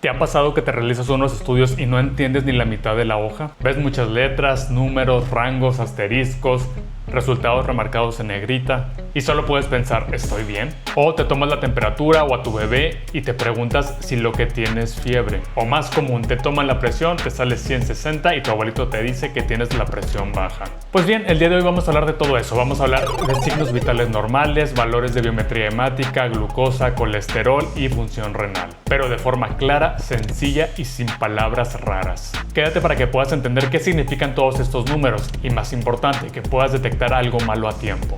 ¿Te ha pasado que te realizas unos estudios y no entiendes ni la mitad de la hoja? Ves muchas letras, números, rangos, asteriscos, resultados remarcados en negrita y solo puedes pensar, ¿estoy bien? O te tomas la temperatura o a tu bebé y te preguntas si lo que tienes es fiebre. O más común, te toman la presión, te sale 160 y tu abuelito te dice que tienes la presión baja. Pues bien, el día de hoy vamos a hablar de todo eso. Vamos a hablar de signos vitales normales, valores de biometría hemática, glucosa, colesterol y función renal. Pero de forma clara, sencilla y sin palabras raras. Quédate para que puedas entender qué significan todos estos números y, más importante, que puedas detectar algo malo a tiempo.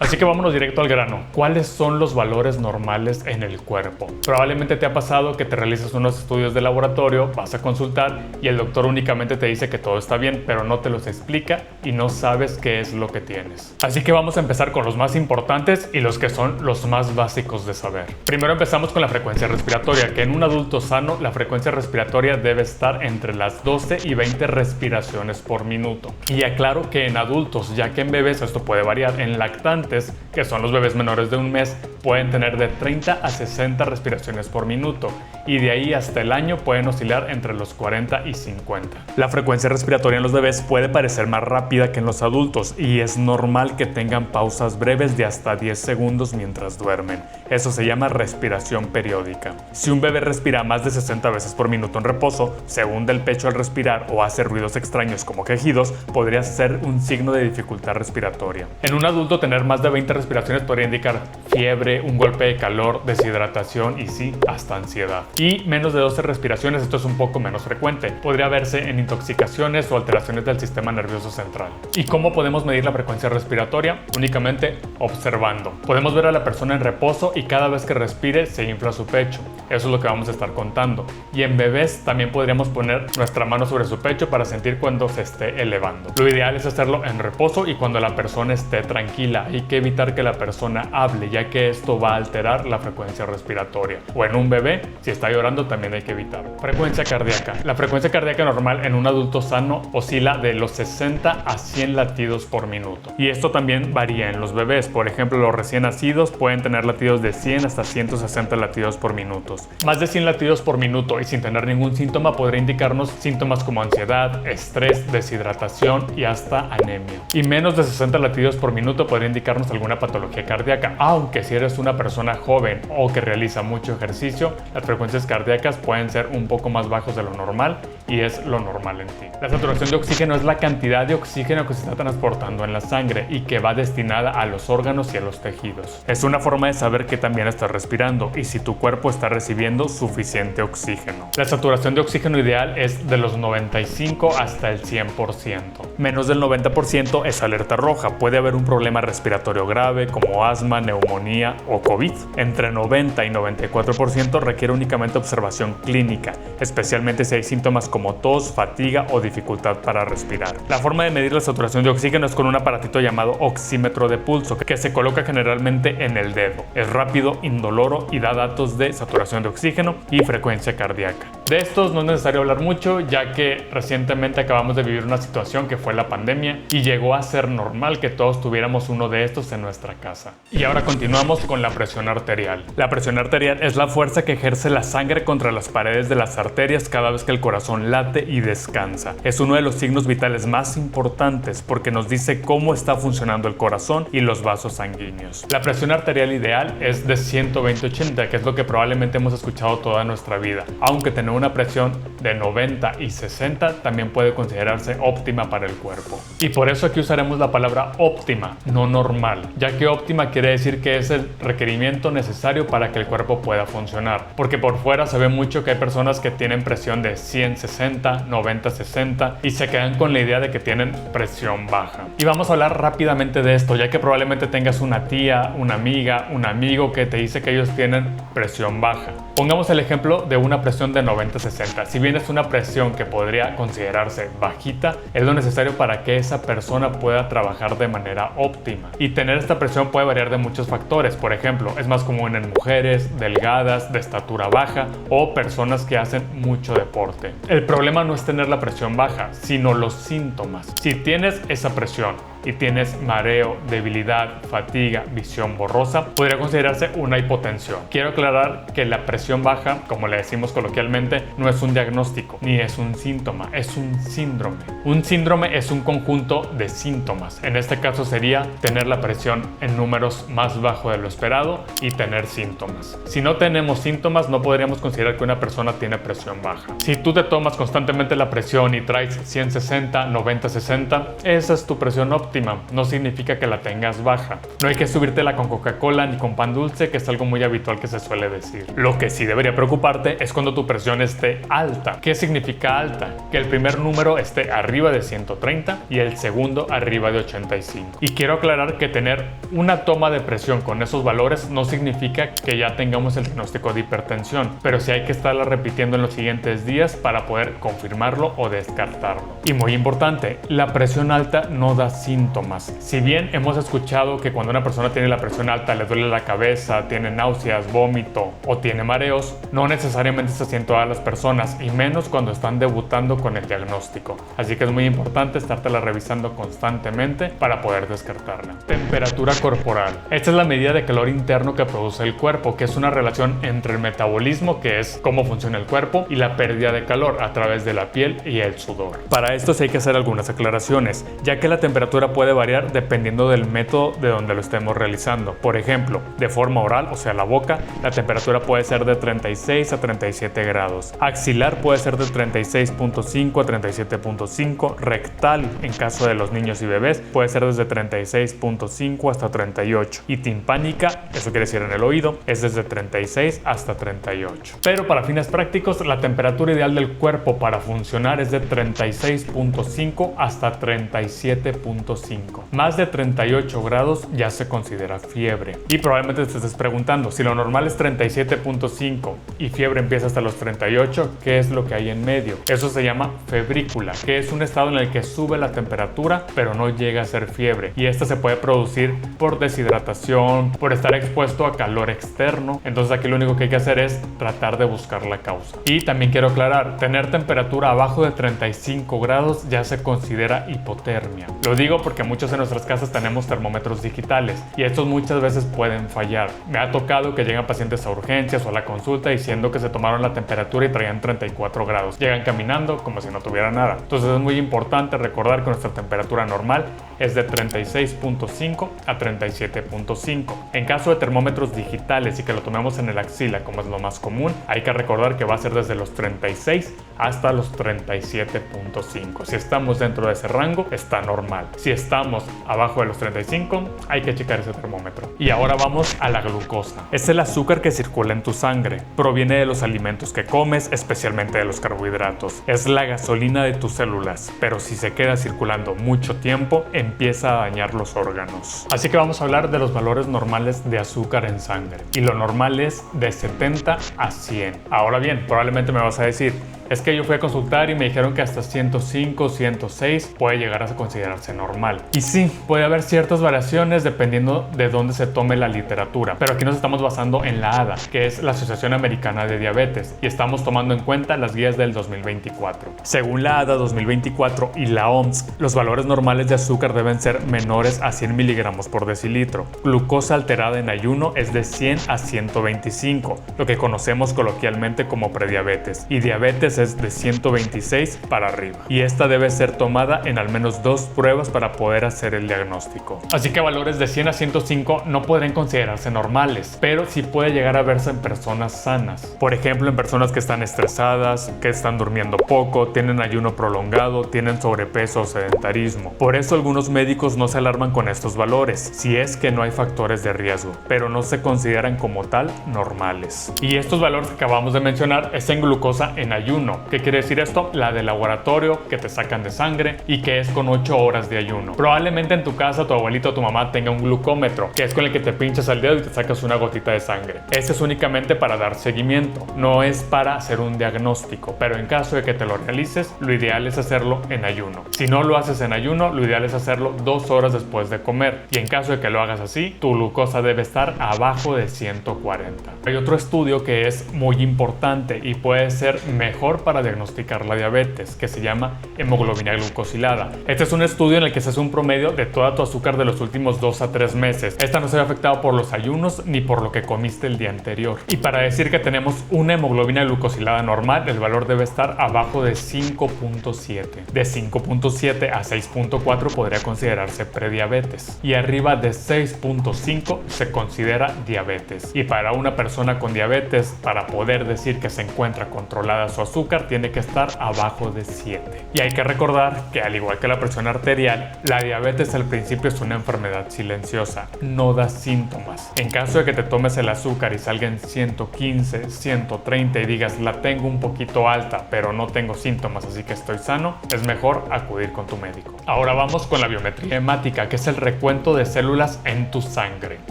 Así que vámonos directo al grano. ¿Cuáles son los valores normales en el cuerpo? Probablemente te ha pasado que te realizas unos estudios de laboratorio, vas a consultar y el doctor únicamente te dice que todo está bien, pero no te los explica y no sabes qué es lo que tienes. Así que vamos a empezar con los más importantes y los que son los más básicos de saber. Primero empezamos con la frecuencia respiratoria, que en un adulto sano la frecuencia respiratoria debe estar entre las 12 y 20 respiraciones por minuto. Y aclaro que en adultos, ya que en bebés esto puede variar, en lactantes, que son los bebés menores de un mes, pueden tener de 30 a 60 respiraciones por minuto y de ahí hasta el año pueden oscilar entre los 40 y 50. La frecuencia respiratoria en los bebés puede parecer más rápida que en los adultos y es normal que tengan pausas breves de hasta 10 segundos mientras duermen. Eso se llama respiración periódica. Si un bebé respira más de 60 veces por minuto en reposo, se hunde el pecho al respirar o hace ruidos extraños como quejidos, podría ser un signo de dificultad respiratoria. En un adulto, tener más de 20 respiraciones podría indicar fiebre, un golpe de calor, deshidratación y sí, hasta ansiedad. Y menos de 12 respiraciones, esto es un poco menos frecuente. Podría verse en intoxicaciones o alteraciones del sistema nervioso central. ¿Y cómo podemos medir la frecuencia respiratoria? Únicamente observando. Podemos ver a la persona en reposo y cada vez que respire se infla su pecho. Eso es lo que vamos a estar contando. Y en bebés también podríamos poner nuestra mano sobre su pecho para sentir cuando se esté elevando. Lo ideal es hacerlo en reposo y cuando la persona esté tranquila. Hay que evitar que la persona hable, ya que esto va a alterar la frecuencia respiratoria. O en un bebé, si está llorando, también hay que evitarlo. Frecuencia cardíaca. La frecuencia cardíaca normal en un adulto sano oscila de los 60 a 100 latidos por minuto. Y esto también varía en los bebés. Por ejemplo, los recién nacidos pueden tener latidos de 100 hasta 160 latidos por minuto. Más de 100 latidos por minuto y sin tener ningún síntoma podría indicarnos síntomas como ansiedad, estrés, deshidratación y hasta anemia. Y menos de 60 latidos por minuto podría indicarnos alguna patología cardíaca, aunque si eres una persona joven o que realiza mucho ejercicio, las frecuencias cardíacas pueden ser un poco más bajos de lo normal y es lo normal en ti. La saturación de oxígeno es la cantidad de oxígeno que se está transportando en la sangre y que va destinada a los órganos y a los tejidos. Es una forma de saber que también estás respirando y si tu cuerpo está recibiendo suficiente oxígeno. La saturación de oxígeno ideal es de los 95 hasta el 100%. Menos del 90% es alerta roja. Puede haber un problema respiratorio grave como asma, neumonía o COVID. Entre 90 y 94% requiere únicamente observación clínica, especialmente si hay síntomas como tos, fatiga o dificultad para respirar. La forma de medir la saturación de oxígeno es con un aparatito llamado oxímetro de pulso que se coloca generalmente en el dedo. Es rápido, indoloro y da datos de saturación de oxígeno y frecuencia cardíaca. De estos no es necesario hablar mucho, ya que recientemente acabamos de vivir una situación que fue la pandemia y llegó a ser normal que todos tuviéramos uno de estos en nuestra casa. Y ahora continuamos con la presión arterial. La presión arterial es la fuerza que ejerce la sangre contra las paredes de las arterias cada vez que el corazón late y descansa. Es uno de los signos vitales más importantes porque nos dice cómo está funcionando el corazón y los vasos sanguíneos. La presión arterial ideal es de 120/80, que es lo que probablemente hemos escuchado toda nuestra vida, aunque tener una presión de 90 y 60 también puede considerarse óptima para el cuerpo. Y por eso aquí usaremos la palabra óptima, no normal, ya que óptima quiere decir que es el requerimiento necesario para que el cuerpo pueda funcionar, porque por fuera se ve mucho que hay personas que tienen presión de 100/60, 90/60 y se quedan con la idea de que tienen presión baja. Y vamos a hablar rápidamente de esto, ya que probablemente tengas una tía, una amiga, un amigo que te dice que ellos tienen presión baja. Pongamos el ejemplo de una presión de 90/60. Si bien es una presión que podría considerarse bajita, es lo necesario para que esa persona pueda trabajar de manera óptima. Y tener esta presión puede variar de muchos factores. Por ejemplo, es más común en mujeres delgadas, de estatura baja o personas que hacen mucho deporte. El problema no es tener la presión baja, sino los síntomas. Si tienes esa presión y tienes mareo, debilidad, fatiga, visión borrosa, podría considerarse una hipotensión. Quiero aclarar que la presión baja, como le decimos coloquialmente, no es un diagnóstico ni es un síntoma, es un síndrome. Un síndrome es un conjunto de síntomas. En este caso sería tener la presión en números más bajo de lo esperado y tener síntomas. Si no tenemos síntomas, no podríamos considerar que una persona tiene presión baja. Si tú te tomas constantemente la presión y traes 160, 90, 60, esa es tu presión óptima. No significa que la tengas baja. No hay que subírtela con Coca-Cola ni con pan dulce, que es algo muy habitual que se suele decir. Lo que sí debería preocuparte es cuando tu presión esté alta. ¿Qué significa alta? Que el primer número esté arriba de 130 y el segundo arriba de 85. Y quiero aclarar que tener una toma de presión con esos valores no significa que ya tengamos el diagnóstico de hipertensión, pero sí hay que estarla repitiendo en los siguientes días para poder confirmarlo o descartarlo. Y muy importante, la presión alta no da síntomas. Si bien hemos escuchado que cuando una persona tiene la presión alta le duele la cabeza, tiene náuseas, vómito o tiene mareos, no necesariamente se siente todas las personas y menos cuando están debutando con el diagnóstico. Así que es muy importante estártela revisando constantemente para poder descartarla. Temperatura corporal. Esta es la medida de calor interno que produce el cuerpo, que es una relación entre el metabolismo, que es cómo funciona el cuerpo, y la pérdida de calor a través de la piel y el sudor. Para esto sí hay que hacer algunas aclaraciones, ya que la temperatura puede variar dependiendo del método de donde lo estemos realizando. Por ejemplo, de forma oral, o sea la boca, la temperatura puede ser de 36 a 37 grados. Axilar puede ser de 36.5 a 37.5. Rectal, en caso de los niños y bebés, puede ser desde 36.5 hasta 38. Y timpánica, eso quiere decir en el oído, es desde 36 hasta 38. Pero para fines prácticos, la temperatura ideal del cuerpo para funcionar es de 36.5 hasta 37.5. Más de 38 grados ya se considera fiebre. Y probablemente te estés preguntando, si lo normal es 37.5 y fiebre empieza hasta los 38, ¿qué es lo que hay en medio? Eso se llama febrícula, que es un estado en el que sube la temperatura pero no llega a ser fiebre, y esta se puede producir por deshidratación, por estar expuesto a calor externo. Entonces aquí lo único que hay que hacer es tratar de buscar la causa. Y también quiero aclarar, tener temperatura abajo de 35 grados ya se considera hipotermia. Lo digo porque muchos en nuestras casas tenemos termómetros digitales y estos muchas veces pueden fallar. Me ha tocado que llegan pacientes a urgencias o a la consulta diciendo que se tomaron la temperatura y traían 34 grados. Llegan caminando como si no tuviera nada. Entonces es muy importante recordar que nuestra temperatura normal es de 36.5 a 37.5. En caso de termómetros digitales y que lo tomemos en el axila, como es lo más común, hay que recordar que va a ser desde los 36 hasta los 37.5. Si estamos dentro de ese rango, está normal. Si estamos abajo de los 35, hay que checar ese termómetro. Y ahora vamos a la glucosa. Es el azúcar que circula en tu sangre. Proviene de los alimentos que comes, especialmente de los carbohidratos. Es la gasolina de tus células, pero si se queda circulando mucho tiempo, empieza a dañar los órganos. Así que vamos a hablar de los valores normales de azúcar en sangre. Y lo normal es de 70 a 100. Ahora bien, probablemente me vas a decir, es que yo fui a consultar y me dijeron que hasta 105, 106 puede llegar a considerarse normal. Y sí, puede haber ciertas variaciones dependiendo de dónde se tome la literatura. Pero aquí nos estamos basando en la ADA, que es la Asociación Americana de Diabetes, y estamos tomando en cuenta las guías del 2024. Según la ADA 2024 y la OMS, los valores normales de azúcar deben ser menores a 100 miligramos por decilitro. Glucosa alterada en ayuno es de 100 a 125, lo que conocemos coloquialmente como prediabetes. Y diabetes es de 126 para arriba, y esta debe ser tomada en al menos 2 pruebas para poder hacer el diagnóstico. Así que valores de 100 a 105 no podrían considerarse normales, pero sí puede llegar a verse en personas sanas. Por ejemplo, en personas que están estresadas, que están durmiendo poco, tienen ayuno prolongado, tienen sobrepeso o sedentarismo. Por eso algunos médicos no se alarman con estos valores, si es que no hay factores de riesgo, pero no se consideran como tal normales. Y estos valores que acabamos de mencionar es en glucosa en ayuno. ¿Qué quiere decir esto? La de laboratorio que te sacan de sangre y que es con 8 horas de ayuno. Probablemente en tu casa tu abuelito o tu mamá tenga un glucómetro, que es con el que te pinchas al dedo y te sacas una gotita de sangre. Este es únicamente para dar seguimiento, no es para hacer un diagnóstico, pero en caso de que te lo realices, lo ideal es hacerlo en ayuno. Si no lo haces en ayuno, lo ideal es hacerlo 2 horas después de comer, y en caso de que lo hagas así, tu glucosa debe estar abajo de 140. Hay otro estudio que es muy importante y puede ser mejor mejor para diagnosticar la diabetes, que se llama hemoglobina glucosilada. Este es un estudio en el que se hace un promedio de toda tu azúcar de los últimos 2 a 3 meses. Esta no se ve afectada por los ayunos ni por lo que comiste el día anterior. Y para decir que tenemos una hemoglobina glucosilada normal, el valor debe estar abajo de 5.7. De 5.7 a 6.4 podría considerarse prediabetes. Y arriba de 6.5 se considera diabetes. Y para una persona con diabetes, para poder decir que se encuentra controlada su azúcar, tiene que estar abajo de 7. Y hay que recordar que, al igual que la presión arterial, la diabetes al principio es una enfermedad silenciosa, no da síntomas. En caso de que te tomes el azúcar y salga en 115, 130 y digas la tengo un poquito alta pero no tengo síntomas así que estoy sano, es mejor acudir con tu médico. Ahora vamos con la biometría hemática, que es el recuento de células en tu sangre.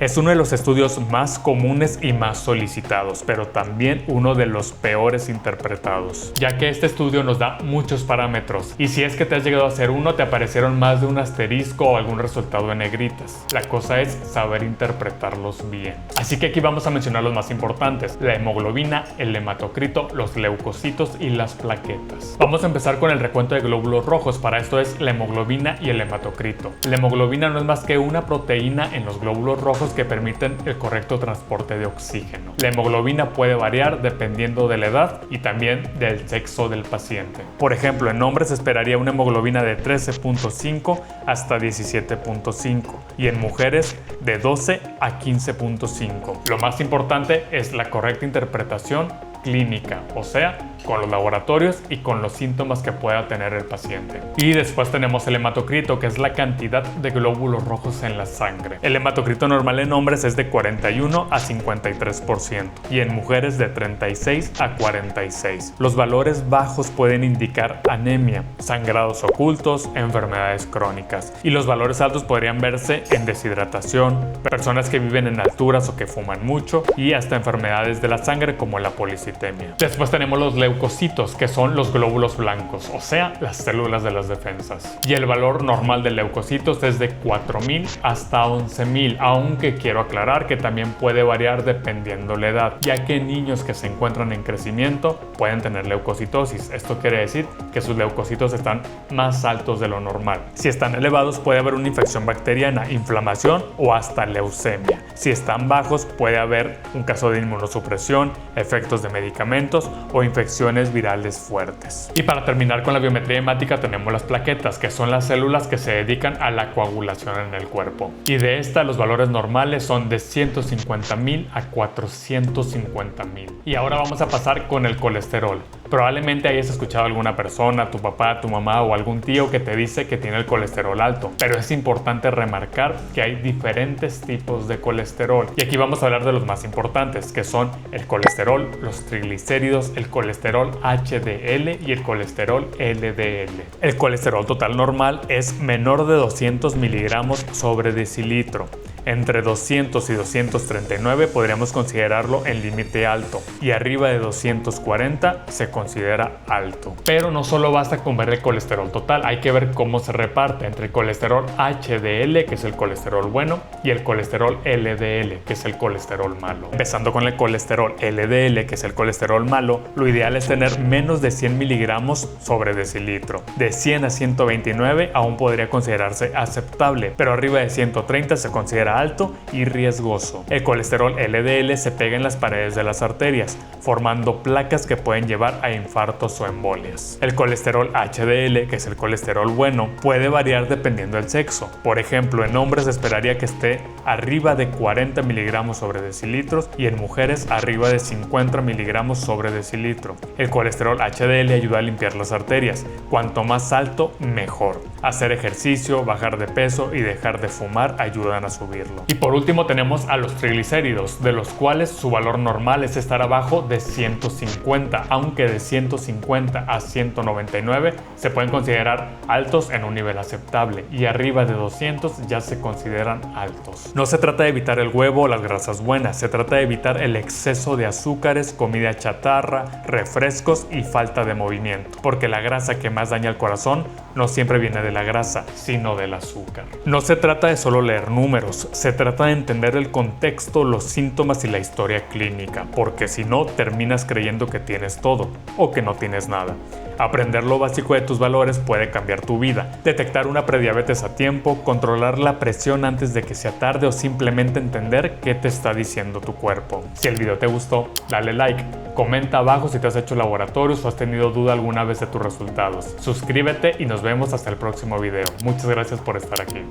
Es uno de los estudios más comunes y más solicitados, pero también uno de los peores interpretados, ya que este estudio nos da muchos parámetros y si es que te has llegado a hacer uno, te aparecieron más de un asterisco o algún resultado en negritas. La cosa es saber interpretarlos bien. Así que aquí vamos a mencionar los más importantes: la hemoglobina, el hematocrito, los leucocitos y las plaquetas. Vamos a empezar con el recuento de glóbulos rojos. Para esto es la hemoglobina y el hematocrito. La hemoglobina no es más que una proteína en los glóbulos rojos que permiten el correcto transporte de oxígeno. La hemoglobina puede variar dependiendo de la edad y también del sexo del paciente. Por ejemplo, en hombres se esperaría una hemoglobina de 13.5 hasta 17.5 y en mujeres de 12 a 15.5. Lo más importante es la correcta interpretación clínica, o sea, con los laboratorios y con los síntomas que pueda tener el paciente. Y después tenemos el hematocrito, que es la cantidad de glóbulos rojos en la sangre. El hematocrito normal en hombres es de 41 a 53% y en mujeres de 36 a 46. Los valores bajos pueden indicar anemia, sangrados ocultos, enfermedades crónicas, y los valores altos podrían verse en deshidratación, personas que viven en alturas o que fuman mucho y hasta enfermedades de la sangre como la policitemia. Después tenemos los leucocitos, que son los glóbulos blancos, o sea, las células de las defensas. Y el valor normal de leucocitos es de 4.000 hasta 11.000, aunque quiero aclarar que también puede variar dependiendo la edad, ya que niños que se encuentran en crecimiento pueden tener leucocitosis. Esto quiere decir que sus leucocitos están más altos de lo normal. Si están elevados puede haber una infección bacteriana, inflamación o hasta leucemia. Si están bajos puede haber un caso de inmunosupresión, efectos de medicamentos o infecciones virales fuertes. Y para terminar con la biometría hemática tenemos las plaquetas, que son las células que se dedican a la coagulación en el cuerpo. Y de esta los valores normales son de 150.000 a 450.000. Y ahora vamos a pasar con el colesterol. Probablemente hayas escuchado a alguna persona, tu papá, tu mamá o algún tío que te dice que tiene el colesterol alto, pero es importante remarcar que hay diferentes tipos de colesterol. Y aquí vamos a hablar de los más importantes, que son el colesterol, los triglicéridos, el colesterol HDL y el colesterol LDL. El colesterol total normal es menor de 200 miligramos sobre decilitro. Entre 200 y 239 podríamos considerarlo en límite alto y arriba de 240 se considera alto. Pero no solo basta con ver el colesterol total, hay que ver cómo se reparte entre el colesterol HDL, que es el colesterol bueno, y el colesterol LDL, que es el colesterol malo. Empezando con el colesterol LDL, que es el colesterol malo, lo ideal es tener menos de 100 miligramos sobre decilitro. De 100 a 129 aún podría considerarse aceptable, pero arriba de 130 se considera alto y riesgoso. El colesterol LDL se pega en las paredes de las arterias, formando placas que pueden llevar a infartos o embolias. El colesterol HDL, que es el colesterol bueno, puede variar dependiendo del sexo. Por ejemplo, en hombres se esperaría que esté arriba de 40 miligramos sobre decilitros y en mujeres arriba de 50 miligramos sobre decilitro. El colesterol HDL ayuda a limpiar las arterias. Cuanto más alto, mejor. Hacer ejercicio, bajar de peso y dejar de fumar ayudan a subirlo. Y por último tenemos a los triglicéridos, de los cuales su valor normal es estar abajo de 150, aunque de 150 a 199 se pueden considerar altos en un nivel aceptable y arriba de 200 ya se consideran altos. No se trata de evitar el huevo o las grasas buenas, se trata de evitar el exceso de azúcares, comida chatarra, refrescos y falta de movimiento, porque la grasa que más daña al corazón no siempre viene de la grasa, sino del azúcar. No se trata de solo leer números, laboratorios se trata de entender el contexto, los síntomas y la historia clínica, porque si no terminas creyendo que tienes todo o que no tienes nada. Aprender lo básico de tus valores puede cambiar tu vida. Detectar una prediabetes a tiempo, controlar la presión antes de que sea tarde o simplemente entender qué te está diciendo tu cuerpo. Si el video te gustó, dale like. Comenta abajo si te has hecho laboratorios o has tenido duda alguna vez de tus resultados. Suscríbete y nos vemos hasta el próximo video. Muchas gracias por estar aquí.